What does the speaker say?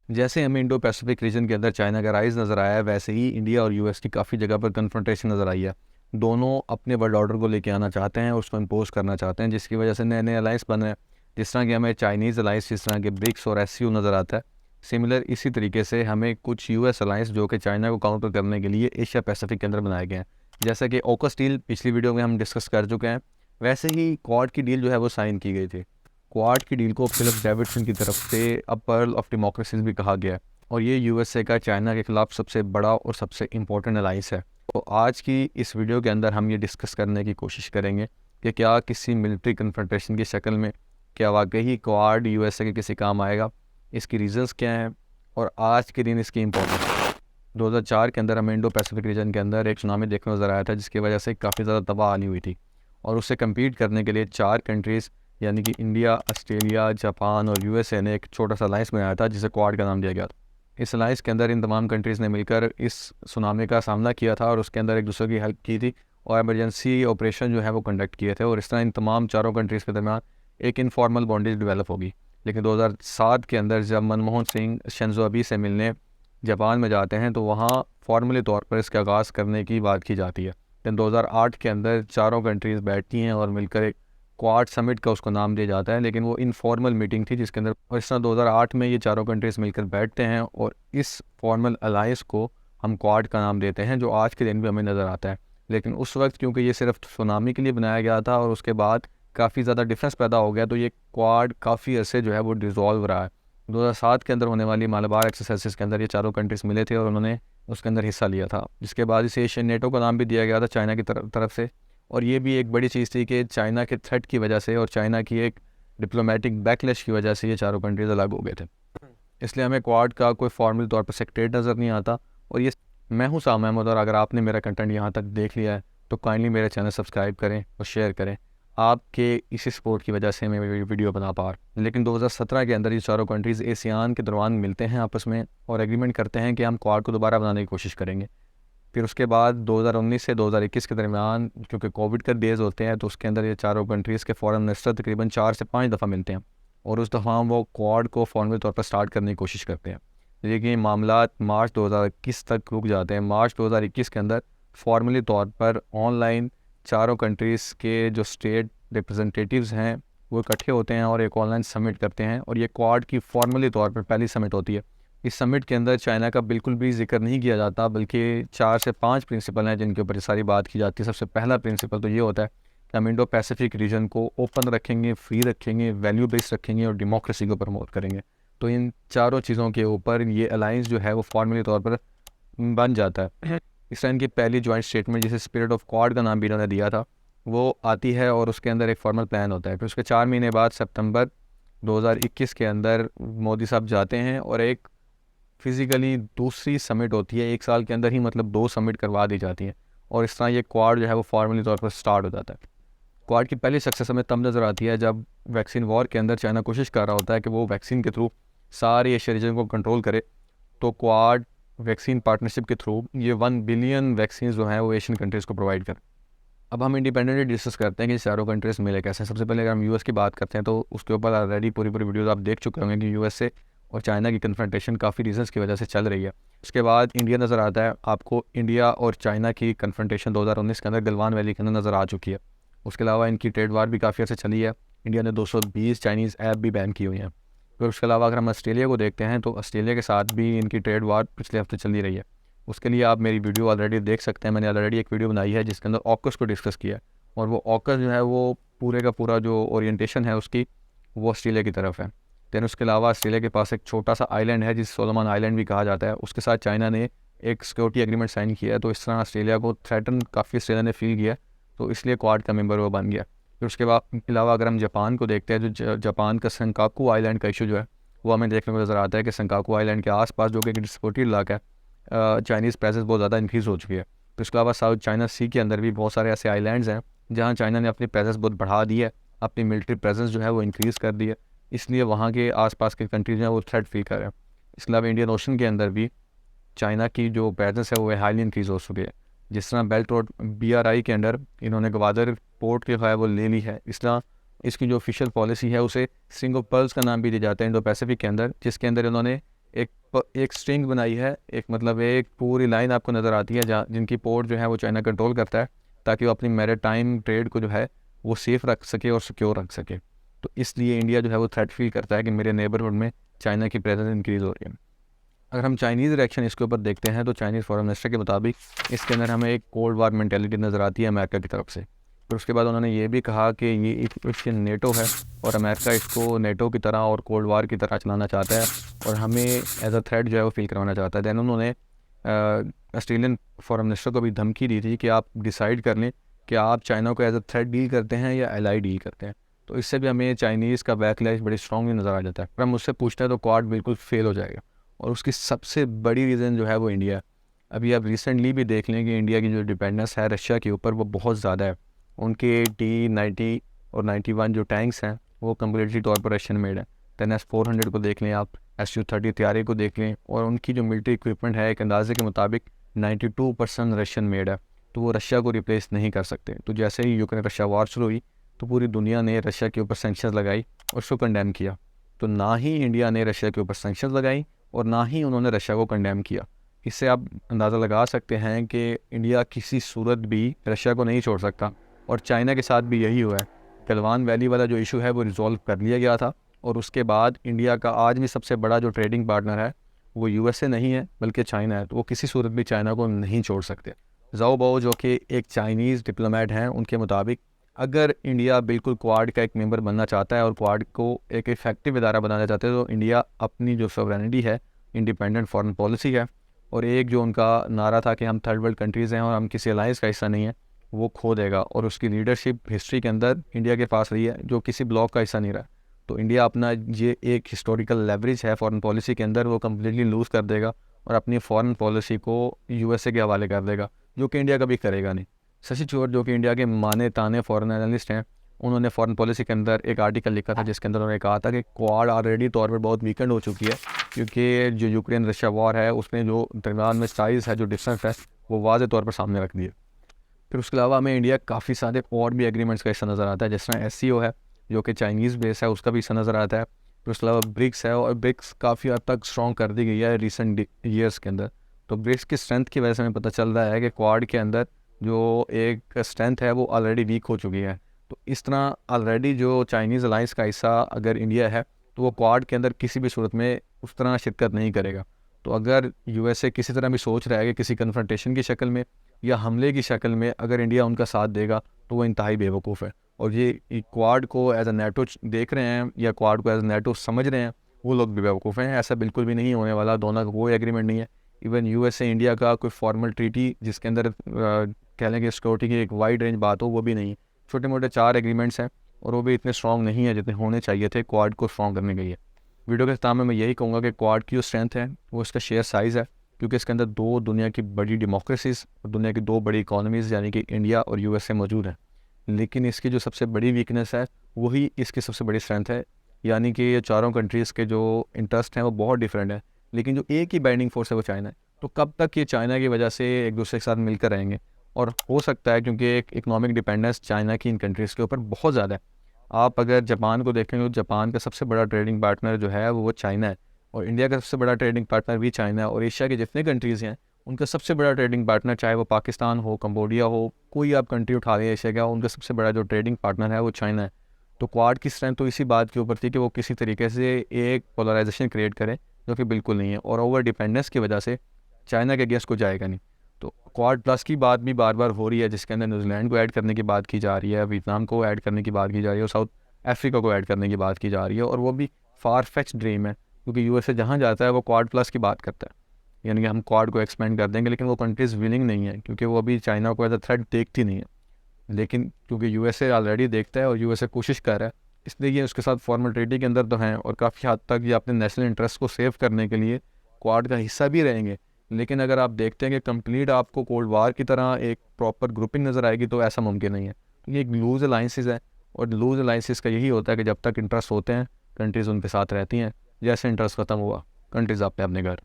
जैसे हमें Indo Pacific region के अंदर चाइना का राइज नज़र आया है, वैसे ही इंडिया और यूएस की काफ़ी जगह पर कन्फ्रंटेशन नज़र आई है। दोनों अपने वर्ल्ड ऑर्डर को लेके आना चाहते हैं, उसको इम्पोज करना चाहते हैं, जिसकी वजह से नए नए अलाइंस बन रहे हैं। जिस तरह के हमें चाइनीज़ अलाइंस, जिस तरह के ब्रिक्स और एससीओ नज़र आता है, सिमिलर इसी तरीके से हमें कुछ यूएस अलाइंस जो कि चाइना को काउंटर करने के लिए एशिया पैसिफिक के अंदर बनाए गए हैं। जैसा कि ओकस डील पिछली वीडियो में हम डिस्कस कर चुके हैं, वैसे ही क्वाड की डील जो है वो साइन की गई थी। क्वाड की डील को फिलिप डेविडसन की तरफ से अ पर्ल ऑफ डेमोक्रेसीज भी कहा गया है, और ये यूएसए का चाइना के खिलाफ सबसे बड़ा और सबसे इम्पोर्टेंट अलाइंस है। तो आज की इस वीडियो के अंदर हम ये डिस्कस करने की कोशिश करेंगे कि क्या किसी मिलिट्री कन्फ्रंटेशन की शक्ल में क्या वाकई ही क्वाड यूएसए के किसी काम आएगा, इसकी रीजंस क्या हैं, और आज के दिन इसकी इम्पोर्टेंस। 2004 के अंदर हमें इंडो पैसिफिक रीजन के अंदर एक सुनामी देखने नजर आया था, जिसकी वजह से काफ़ी ज़्यादा तबाही हुई थी, और उससे कम्पीट करने के लिए 4 कंट्रीज़ यानी कि इंडिया, ऑस्ट्रेलिया, जापान और यूएसए ने एक छोटा सा अलाइंस बनाया था, जिसे क्वाड का नाम दिया गया था। इस अलाइंस के अंदर इन तमाम कंट्रीज़ ने मिलकर इस सुनामी का सामना किया था, और उसके अंदर एक दूसरे की हेल्प की थी, और एमरजेंसी ऑपरेशन जो है वो कंडक्ट किए थे, और इस तरह इन तमाम चारों कंट्रीज़ के दरमियान एक इनफॉर्मल बॉन्डेज डेवलप होगी। लेकिन 2007 के अंदर जब मनमोहन सिंह शिंजो अबे से मिलने जापान में जाते हैं, तो वहाँ फॉर्मली तौर पर इसका आगाज़ करने की बात की जाती है। लेकिन 2008 के अंदर चारों कंट्रीज़ बैठती हैं और मिलकर एक क्वाड समिट का उसको नाम दिया जाता है, लेकिन वो इनफॉर्मल मीटिंग थी जिसके अंदर, और इस तरह 2008 में ये चारों कंट्रीज़ मिलकर बैठते हैं और इस फॉर्मल अलाइंस को हम क्वाड का नाम देते हैं, जो आज के दिन भी हमें नज़र आता है। लेकिन उस वक्त क्योंकि ये सिर्फ सुनामी के लिए बनाया गया था और उसके बाद काफ़ी ज़्यादा डिफरेंस पैदा हो गया, तो ये क्वाड काफ़ी अरसे जो है वो डिज़ोल्व रहा है। 2007 के अंदर होने वाली मालाबार एक्सरसाइज के अंदर ये चारों कंट्रीज़ मिले थे और उन्होंने उसके अंदर हिस्सा लिया था, जिसके बाद इसे एशियन नेटो का नाम भी दिया गया था चाइना की तरफ से। और ये भी एक बड़ी चीज़ थी कि चाइना के थ्रेट की वजह से और चाइना की एक डिप्लोमेटिक बैकलैश की वजह से ये चारों कंट्रीज अलग हो गए थे। इसलिए हमें क्वाड का कोई फॉर्मल तौर पर सेक्रेटरी नज़र नहीं आता। और ये मैं हूँ साम अहमद, और अगर आपने मेरा कंटेंट यहाँ तक देख लिया है तो काइंडली मेरे चैनल सब्सक्राइब करें और शेयर करें। आपके इसी सपोर्ट की वजह से मैं वीडियो बना पा रहा हूँ। लेकिन 2017 के अंदर ये चारों कंट्रीज़ एशियान के दौरान मिलते हैं आपस में और एग्रीमेंट करते हैं कि हम क्वाड को दोबारा बनाने की कोशिश करेंगे। फिर उसके बाद 2019 से 2021 के दरमियान, क्योंकि कोविड का डेज होते हैं, तो उसके अंदर ये चारों कंट्रीज़ के फॉरेन मिनिस्टर तकरीबन 4 से 5 दफ़ा मिलते हैं, और उस दफ़ा वो क्वाड को फॉर्मल तौर पर स्टार्ट करने की कोशिश करते हैं। लेकिन मामला मार्च 2021 तक रुक जाते हैं। मार्च 2021 के अंदर फॉर्मली तौर पर ऑनलाइन चारों कंट्रीज़ के जो स्टेट रिप्रेजेंटेटिव्स हैं वो इकट्ठे होते हैं और एक ऑनलाइन समिट करते हैं, और ये क्वाड की फॉर्मली तौर पर पहली समिट होती है। इस समिट के अंदर चाइना का बिल्कुल भी जिक्र नहीं किया जाता, बल्कि 4 से 5 प्रिंसिपल हैं जिनके ऊपर सारी बात की जाती है। सबसे पहला प्रिंसिपल तो ये होता है कि हम इंडो पैसिफिक रीजन को ओपन रखेंगे, फ्री रखेंगे, वैल्यू बेस्ड रखेंगे और डेमोक्रेसी को प्रमोट करेंगे। तो इन चारों चीज़ों के ऊपर ये अलाइंस जो है वो फॉर्मली तौर पर बन जाता है। इस टाइम की पहली जॉइंट स्टेटमेंट, जिसे स्पिरिट ऑफ क्वाड का नाम भी इन्होंने दिया था, वो आती है, और उसके अंदर एक फॉर्मल प्लान होता है। फिर उसके 4 महीने बाद सितंबर 2021 के अंदर मोदी साहब जाते हैं और एक फिज़िकली दूसरी समिट होती है। 1 साल के अंदर ही मतलब 2 समिट करवा दी जाती हैं, और इस तरह ये क्वाड जो है वो फॉर्मली तौर पर स्टार्ट हो जाता है। क्वाड की पहली सक्सेस हमें तब नज़र आती है जब वैक्सीन वॉर के अंदर चाइना कोशिश कर रहा होता है कि वो वैक्सीन के थ्रू सारे एशिया रीजन को कंट्रोल करे। तो क्वाड वैक्सीन पार्टनरशिप के थ्रू ये 1 बिलियन वैक्सीन जो हैं वो एशियन कंट्रीज़ को प्रोवाइड कर। अब हम इंडिपेंडेंटली डिस्कस करते हैं कि चारों कंट्रीज़ मिले कैसे। सबसे पहले अगर हम यूएस की बात करते हैं तो उसके ऊपर ऑलरेडी पूरी पूरी वीडियोज़ आप देख चुके होंगे कि यूएसए और चाइना की कन्फ्रंटेशन काफ़ी रीजंस की वजह से चल रही है। उसके बाद इंडिया नज़र आता है आपको। इंडिया और चाइना की कन्फ्रंटेशन 2019 के अंदर गलवान वैली के अंदर नज़र आ चुकी है। उसके अलावा इनकी ट्रेड वार भी काफ़ी अर्से चली है। इंडिया ने 220 चाइनीज़ ऐप भी बैन की हुई हैं। फिर उसके अलावा अगर हम ऑस्ट्रेलिया को देखते हैं तो ऑस्ट्रेलिया के साथ भी इनकी ट्रेड वार पिछले हफ्ते चली रही है। उसके लिए आप मेरी वीडियो ऑलरेडी देख सकते हैं। मैंने ऑलरेडी एक वीडियो बनाई है जिसके अंदर ऑकस को डिस्कस किया है, और वो ऑकस जो है वो पूरे का पूरा जो ओरिएंटेशन है उसकी वो ऑस्ट्रेलिया की तरफ है। दैन उसके अलावा ऑस्ट्रेलिया के पास एक छोटा सा आइलैंड है जिसे सोलोमन आइलैंड भी कहा जाता है, उसके साथ चाइना ने एक सिक्योरिटी एग्रीमेंट साइन किया है। तो इस तरह ऑस्ट्रेलिया को थ्रेटन काफ़ी ऑस्ट्रेलिया ने फील किया, तो इसलिए क्वाड का मेंबर वो बन गया। फिर उसके बाद के अलावा अगर हम जापान को देखते हैं, जो जापान का संकाकू आइलैंड का इशू जो है वो हमें देखने को नज़र आता है कि संकाकू आइलैंड के आसपास जो कि एक डिस्प्यूटेड इलाका है, चाइनीज़ प्रेजेंस बहुत ज़्यादा इंक्रीज़ हो चुकी है। फिर उसके अलावा साउथ चाइना सी के अंदर भी बहुत सारे ऐसे आइलैंड्स हैं जहाँ चाइना ने अपनी प्रेजेंस बहुत बढ़ा दी है, अपनी मिलिट्री प्रेजेंस जो है वो इंक्रीज़ कर दी है, इसलिए वहाँ के आसपास के कंट्रीज हैं वो थ्रेट फील कर रहे हैं। इसके अलावा इंडियन ओशन के अंदर भी चाइना की जो प्रेजेंस है वो हाईली इंक्रीज़ हो चुकी है। जिस तरह बेल्ट रोड BRI के अंडर इन्होंने ग्वादर पोर्ट के है वो ले ली है, इस तरह इसकी जो ऑफिशियल पॉलिसी है उसे स्ट्रिंग ऑफ पर्ल्स का नाम भी दिया जाता है इंडो पैसिफिक के अंदर, जिसके अंदर इन्होंने एक स्ट्रिंग बनाई है, एक मतलब एक पूरी लाइन आपको नज़र आती है जहाँ जिनकी पोर्ट जो है वो चाइना कंट्रोल करता है, ताकि वो अपनी मैरीटाइम ट्रेड को जो है वो सेफ़ रख सके और सिक्योर रख सके। तो इसलिए इंडिया जो है वो थ्रेट फील करता है कि मेरे नेबरहुड में चाइना की प्रेजेंस इंक्रीज़ हो रही है। अगर हम चाइनीज़ रिएक्शन इसके ऊपर देखते हैं तो चाइनीज़ फॉरेन मिनिस्टर के मुताबिक इसके अंदर हमें एक कोल्ड वार मेंटेलिटी नज़र आती है अमेरिका की तरफ से। फिर उसके बाद उन्होंने ये भी कहा कि ये एक नेटो है और अमेरिका इसको नेटो की तरह और कोल्ड वार की तरह चलाना चाहता है और हमें एज अ थ्रेट जो है वो फील करवाना चाहता है। दैन उन्होंने ऑस्ट्रेलियन फॉरेन मिनिस्टर को भी धमकी दी थी कि आप डिसाइड कर लें कि आप चाइना को एज अ थ्रेट डील करते हैं या एलाई डील करते हैं। तो इससे भी हमें चाइनीज़ का बैकलैश बड़ी स्ट्रॉन्गली नज़र आ जाता है। अगर हम उससे पूछते हैं तो क्वाड बिल्कुल फेल हो जाएगा और उसकी सबसे बड़ी रीज़न जो है वो इंडिया है। अभी आप रिसेंटली भी देख लें कि इंडिया की जो डिपेंडेंस है रशिया के ऊपर वो बहुत ज़्यादा है। उनके T-90 और 91 जो टैंक्स हैं वो कम्प्लीटली तौर पर रशियन मेड है। S-400 को देख लें, आप Su-30 तैयारी को देख लें और उनकी जो मिलिट्री इक्विपमेंट है एक अंदाजे के मुताबिक 92% रशियन मेड है। तो वो रशिया को रिप्लेस नहीं कर सकते। तो जैसे ही यूक्रेन रशिया वार शुरू हुई तो पूरी दुनिया ने रशिया के ऊपर सैंक्शंस लगाई और उसको कंडेम किया। तो ना ही इंडिया ने रशिया के ऊपर सैंक्शंस लगाई और ना ही उन्होंने रशिया को कंडेम किया। इससे आप अंदाज़ा लगा सकते हैं कि इंडिया किसी सूरत भी रशिया को नहीं छोड़ सकता और चाइना के साथ भी यही हुआ है। गलवान वैली वाला जो इशू है वो रिजॉल्व कर लिया गया था और उसके बाद इंडिया का आज भी सबसे बड़ा जो ट्रेडिंग पार्टनर है वो यूएसए नहीं है बल्कि चाइना है। तो वो किसी सूरत भी चाइना को नहीं छोड़ सकते। ज़ाओ बाओ जो कि एक चाइनीज़ डिप्लोमेट हैं, उनके मुताबिक अगर इंडिया बिल्कुल क्वाड का एक मेंबर बनना चाहता है और क्वाड को एक इफ़ेक्टिव इदारा बनाना चाहते हैं तो इंडिया अपनी जो सॉवरेनिटी है, इंडिपेंडेंट फॉरेन पॉलिसी है और एक जो उनका नारा था कि हम थर्ड वर्ल्ड कंट्रीज़ हैं और हम किसी अलायंस का हिस्सा नहीं है, वो खो देगा। और उसकी लीडरशिप हिस्ट्री के अंदर इंडिया के पास रही है जो किसी ब्लॉक का हिस्सा नहीं रहा। तो इंडिया अपना ये एक हिस्टोरिकल लेवरेज है फॉरेन पॉलिसी के अंदर वो कम्प्लीटली लूज़ कर देगा और अपनी फॉरेन पॉलिसी को यूएसए के हवाले कर देगा, जो कि इंडिया कभी करेगा नहीं। शशि थरूर जो कि इंडिया के माने ताने फॉरेन एनालिस्ट हैं, उन्होंने फॉरेन पॉलिसी के अंदर एक आर्टिकल लिखा था जिसके अंदर उन्होंने कहा था कि क्वाड ऑलरेडी तौर पर बहुत वीकेंड हो चुकी है क्योंकि जो यूक्रेन रशिया वॉर है उसने जो दरमियान में साइज़ है, जो डिफरेंस है, वो वाज़े तौर पर सामने रख दिए। फिर उसके अलावा हमें इंडिया काफ़ी सारे और भी एग्रीमेंट्स का हिस्सा नज़र आता है, जिस तरह SCO है जो कि चाइनीज़ बेस है, उसका भी हिस्सा नज़र आता है। फिर उसके अलावा ब्रिक्स है और ब्रिक्स काफ़ी हद तक स्ट्रॉन्ग कर दी गई है रिसेंट ईयर्स के अंदर। तो ब्रिक्स की स्ट्रेंथ की वजह से हमें पता चल रहा है कि क्वाड के अंदर जो एक स्ट्रेंथ है वो ऑलरेडी वीक हो चुकी है। तो इस तरह ऑलरेडी जो चाइनीज़ अलाइंस का हिस्सा अगर इंडिया है तो वो क्वाड के अंदर किसी भी सूरत में उस तरह शिरकत नहीं करेगा। तो अगर यूएसए किसी तरह भी सोच रहा है कि किसी कन्फ्रंटेशन की शक्ल में या हमले की शक्ल में अगर इंडिया उनका साथ देगा तो वो इंतहाई बेवकूफ़ है। और ये क्वाड को एज अ नेटो देख रहे हैं या क्वाड को एज अ नेटो समझ रहे हैं, वो लोग भी बेवकूफ़ हैं। ऐसा बिल्कुल भी नहीं होने वाला, दोनों का कोई एग्रीमेंट नहीं है। इवन यूएसए इंडिया का कोई फॉर्मल ट्रीटी जिसके अंदर कह लें कि सिक्योरिटी की एक वाइड रेंज बात हो, वो भी नहीं। छोटे मोटे 4 एग्रीमेंट्स हैं और वो भी इतने स्ट्रॉन्ग नहीं है जितने होने चाहिए थे क्वाड को स्ट्रॉन्ग करने के लिए। वीडियो के अख्ताम में मैं यही कहूँगा कि क्वाड की जो स्ट्रेंथ है वो इसका शेयर साइज़ है, क्योंकि इसके अंदर 2 दुनिया की बड़ी डेमोक्रेसीज़ और दुनिया की 2 बड़ी इकॉनमीज़ यानी कि इंडिया और यूएसए मौजूद हैं। लेकिन इसकी जो सबसे बड़ी वीकनेस है वही इसकी सबसे बड़ी स्ट्रेंथ है, यानी कि ये चारों कंट्रीज़ के जो इंटरेस्ट हैं वो बहुत डिफरेंट है, लेकिन जो एक ही बाइंडिंग फोर्स है वो चाइना है। तो कब तक ये चाइना की वजह से एक दूसरे के साथ मिलकर रहेंगे? और हो सकता है क्योंकि एक इकनॉमिक डिपेंडेंस चाइना की इन कंट्रीज़ के ऊपर बहुत ज़्यादा है। आप अगर जापान को देखेंगे तो जापान का सबसे बड़ा ट्रेडिंग पार्टनर जो है वो चाइना है और इंडिया का सबसे बड़ा ट्रेडिंग पार्टनर भी चाइना है। और एशिया के जितने कंट्रीज़ हैं उनका सबसे बड़ा ट्रेडिंग पार्टनर, चाहे वो पाकिस्तान हो, कंबोडिया हो, कोई आप कंट्री उठा लें एशिया का, उनका सबसे बड़ा जो ट्रेडिंग पार्टनर है वो चाइना है। तो क्वाड की स्ट्रेंथ तो इसी बात के ऊपर थी कि वो किसी तरीके से एक पोलराइजेशन क्रिएट करे, जो कि बिल्कुल नहीं है। और ओवर डिपेंडेंस की वजह से चाइना के अगेंस्ट को जाएगा नहीं। तो क्वाड प्लस की बात भी बार बार हो रही है, जिसके अंदर न्यूजीलैंड को ऐड करने की बात की जा रही है, वियतनाम को ऐड करने की बात की जा रही है और साउथ अफ्रीका को ऐड करने की बात की जा रही है। और वो भी फार फेच ड्रीम है, क्योंकि यूएसए जहाँ जाता है वो क्वाड प्लस की बात करता है, यानी कि हम क्वाड को एक्सपेंड कर देंगे, लेकिन वो कंट्रीज़ विलिंग नहीं है क्योंकि वो अभी चाइना को एज अ थ्रेट देखती नहीं है। लेकिन क्योंकि यूएसए ऑलरेडी देखता है और यूएसए कोशिश कर रहा है, इसलिए ये उसके साथ फॉर्मल ट्रीटी के अंदर तो हैं और काफ़ी हद तक ये अपने नेशनल इंटरेस्ट को सेव करने के लिए क्वाड का हिस्सा भी रहेंगे। लेकिन अगर आप देखते हैं कि कंप्लीट आपको कोल्ड वार की तरह एक प्रॉपर ग्रुपिंग नज़र आएगी तो ऐसा मुमकिन नहीं है। तो ये एक लूज अलाइंसेस है और लूज अलाइंसेस का यही होता है कि जब तक इंटरेस्ट होते हैं कंट्रीज़ उनके साथ रहती हैं, जैसे इंटरेस्ट ख़त्म हुआ कंट्रीज़ अपने अपने घर।